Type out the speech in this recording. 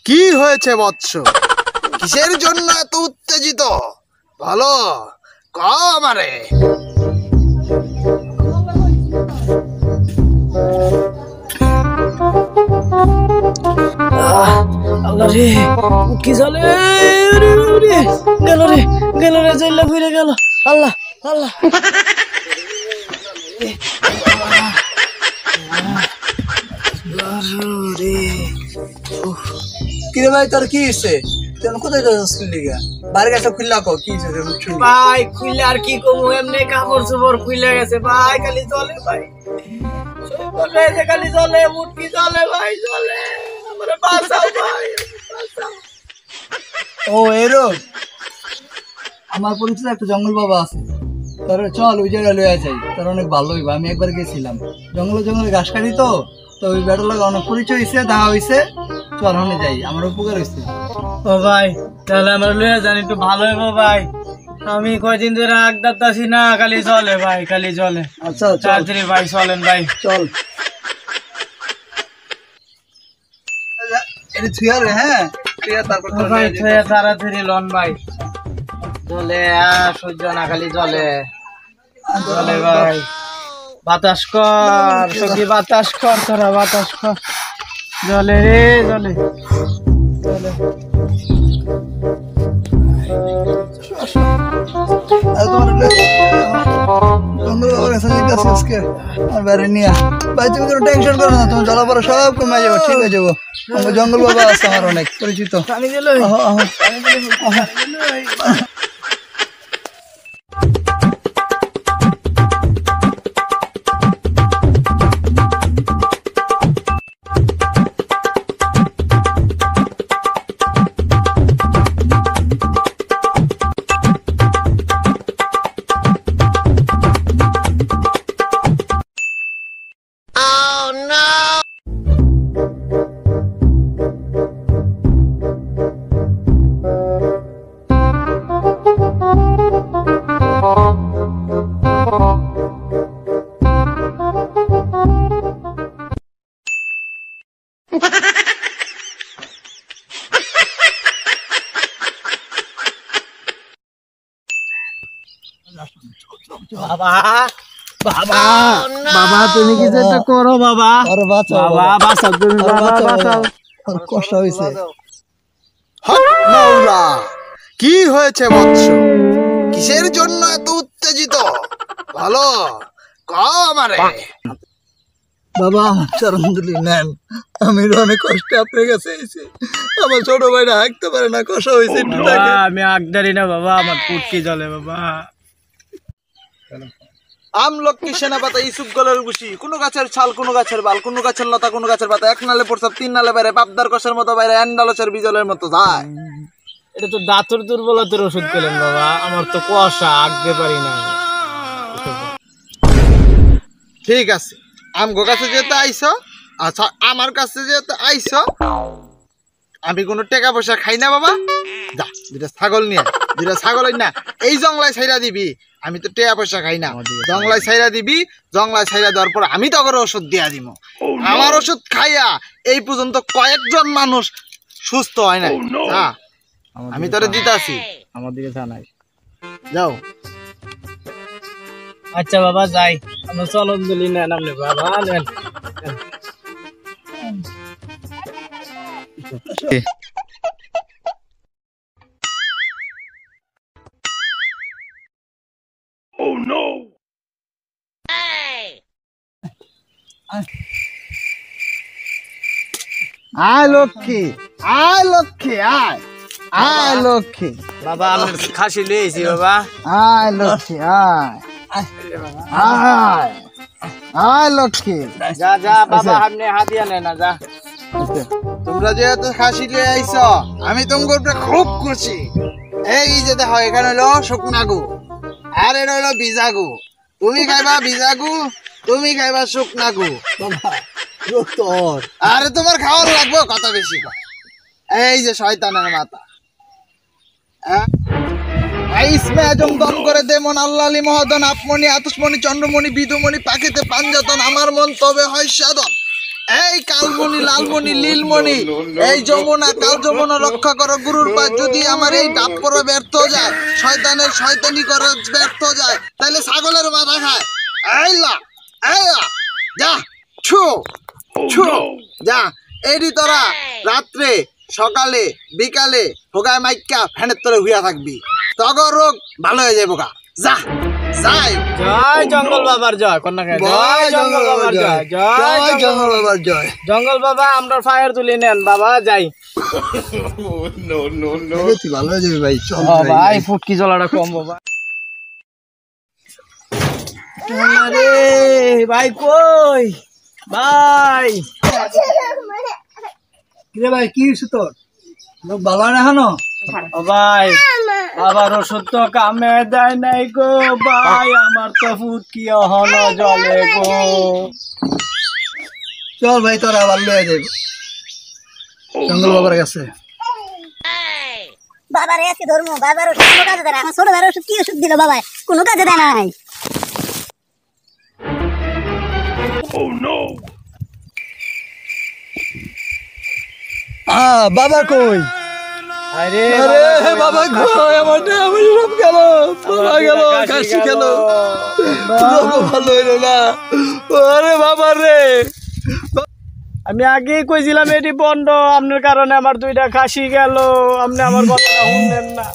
কি হয়েছে বৎস? কিসের জন্য এত উত্তেজিত? ভালো কও আমারে। আল্লাহ রে, কি চলে গেল রে, গেল রে, জেলা ফিরে গেল। আল্লাহ আল্লাহ, কিরে ভাই, তোর কি হয়েছে? কোথায় যাচ্ছিস? বাইরে গেছে, খুললা কো কি হয়েছে? ভাই খুইলে আর কি কমু, এমনি কাপড় চোপড় খুইলে গেছে ভাই। খালি চলে ভাই, খালি চলে, মুটকি চলে ভাই, চলে। আমারে বাঁচাও ভাই, বাঁচাও। ও এরকম, আমার পরিচিত একটা জঙ্গল বাবা আছে, তোর চল ওই জায়গায় লইয়া যাই, তোর অনেক ভালো হইবা। আমি একবার গেছিলাম, জঙ্গলে ঘাস কাটি তো ওই বেটার লাগে অনেক পরিচয় হয়েছে, দেখা হয়েছে। চল ওখানে যাই, আমার উপকার হয়েছে। ও ভাই তাহলে আমরা লইয়া জানি, একটু ভালো হইবো ভাই। আমি কয়দিন ধরে আগ দাঁতাছি না, খালি চলে ভাই, খালি চলে। আচ্ছা তাড়াতাড়ি ভাই চলেন ভাই, চল। এটা থুয়া রে, হ্যাঁ তারপর ভাই তাড়াতাড়ি লন ভাই। চলে সহ্য না, খালি চলে চলে ভাই। বাতাস কর সখী, বাতাস কর, তোরা বাতাস কর। জলে রে, জলে চলে। টেনশন করো না, তুমি জলাপড়া সব কমে যাবো, ঠিক হয়ে যাবো। জঙ্গল বাবা আছে আমার অনেক পরিচিত। বাবা বাবা বাবা, তুমি কিছু একটা করো বাবা। বাবা বাঁচাও, তুমি বাবা বাঁচাও। কষ্ট হয়েছে। কি হয়েছে বৎস? কিসের জন্য এত উত্তেজিত? ভালো কও আমারে। বাবা চরণদুলি নেন, আমি অনেক কষ্টে আপনার কাছে এসেছি। আমার ছোট ভাইরা হাঁকতে পারে না, কষ্ট হয়েছে। আমি আগদারি না বাবা, আমার পুটকি জলে বাবা। আমলক্ষী সেনাপাতা ইসুফ গলের বুসি, কোন গাছের ছাল, কোন গাছের বাল, কোন গাছের লতা, কোন গাছের পাতা, এক নালে প্রসাব, তিন নালে বাইরে, পাবদার কষের মতো বাইরে, অ্যান্ডালসের বিজলের মতো যায়। এটা তো দাঁতের দুর্বলতার ওষুধ পেলেন বাবা, আমার তো কুয়াশা আঁকতে পারি না। ঠিক আছে, আমগো কাছে যেতে আইছো, আচ্ছা আমার কাছে যেতে আইছো, আমি কোনো টাকা পয়সা খাই না বাবা। যা দুটা ছাগল নিয়ে, দুটা ছাগল না এই জংলায় ছাইরা দিবি। আমি তো টাকা পয়সা খাই না, জংলায় ছাইরা দিবি। জংলায় ছাইরা দেওয়ার পর আমি তো করে ওষুধ দিয়া দিব। আমার ওষুধ খাইয়া এই পর্যন্ত কয়েকজন মানুষ সুস্থ হয় না। হ্যাঁ আমি তোরে দিতাছি, আমার দিকে জানাই। যাও। আচ্ছা বাবা যাই, আমরা চলন দিলি নেন আপনি বাবা, নেন। আয় লক্ষ্মী, আয় লক্ষ্মী, আয় আয় লক্ষ্মী। বাবা আমি খাসি লিয়েছি বাবা। আয় লক্ষ্মী, আয় আয় আয় লক্ষ্মী। যা যা বাবা, আপনি হাতিয়া নেন না, যা। তোমরা যেহেতু খাসি লিয়ে আইছো, আমি তোমাকে খুব খুশি। এই যে দেখো, এখানে হলো শুকনা গু, আর এটা হলো ভিজা গু। তুমি খাইবা ভিজা গু, তুমি খাইবা শুকনা গু। আরে তোমার খাওয়ার লাগবে কত বেশি। এই যে শয়তানের মাথা, इसमें আজম দন করে দে মন আল্লাহ আলী মহাদন আপমনি আতসমনি চন্দ্রমণি বিদুমণি পাখিতে পাঞ্জাতন আমার মন তবে হয় সাধন। এই কালমণি লালমণি লীলমণি এই যমুনা কাল যমুনা রক্ষা করো গুরুর পাশ। যদি আমার এই ডাব করা ব্যর্থ যায়, শয়তানের শয়তানি করা ব্যর্থ যায়, তাহলে ছাগলের মাথা খায়। এই লা এই লা, যা ছু ছু যা। এডি তোরা রাত্রে সকালে বিকালে হোগায় মাইকা ফ্যানের তলে হুইয়া থাকবি, তগর রোগ ভালো হয়ে যাবো গা। যা যাই। জয় জঙ্গল বাবার জয় কন্যা খায়। জয় জঙ্গল বাবার জয়। জয় জঙ্গল বাবার জয়। জঙ্গল বাবা আমরা ফায়ার তুলে নেন বাবা, যাই। তুই ভালো হয়ে যাবি ভাই, চল ভাই ফুটকি জলাটা কম বাবা। আরে ভাই কই ভাই? কিরে ভাই কি হয়েছে তোর? লোক ভালো হয় না এখনো? ও ভাই আবার ওষুধ তো কামে দেয় নাই গো ভাই, আমার তো ফুটকি হন জলে গো। চল ভাই তোরা ভালো হয়ে যাবি জঙ্গল বাবার কাছে। বাবার আজকে ধর্ম বাবার ওষুধ কোনো কাজে দেয় না। আমার ছোট ভাইয়ের ওষুধ কি ওষুধ দিল বাবা? কোনো কাজে দেয় নাই। বাবা কই? আরে আরে বাবা কই? আমার সব গেল, বাবা গেল, কাশি গেল, ভালো হইলো না। আরে বাবা রে, আমি আগেই কইছিলাম এটি বন্ধ, আপনার কারণে আমার দুইটা খাসি গেল, আপনি আমার কথাটা শুনলেন না।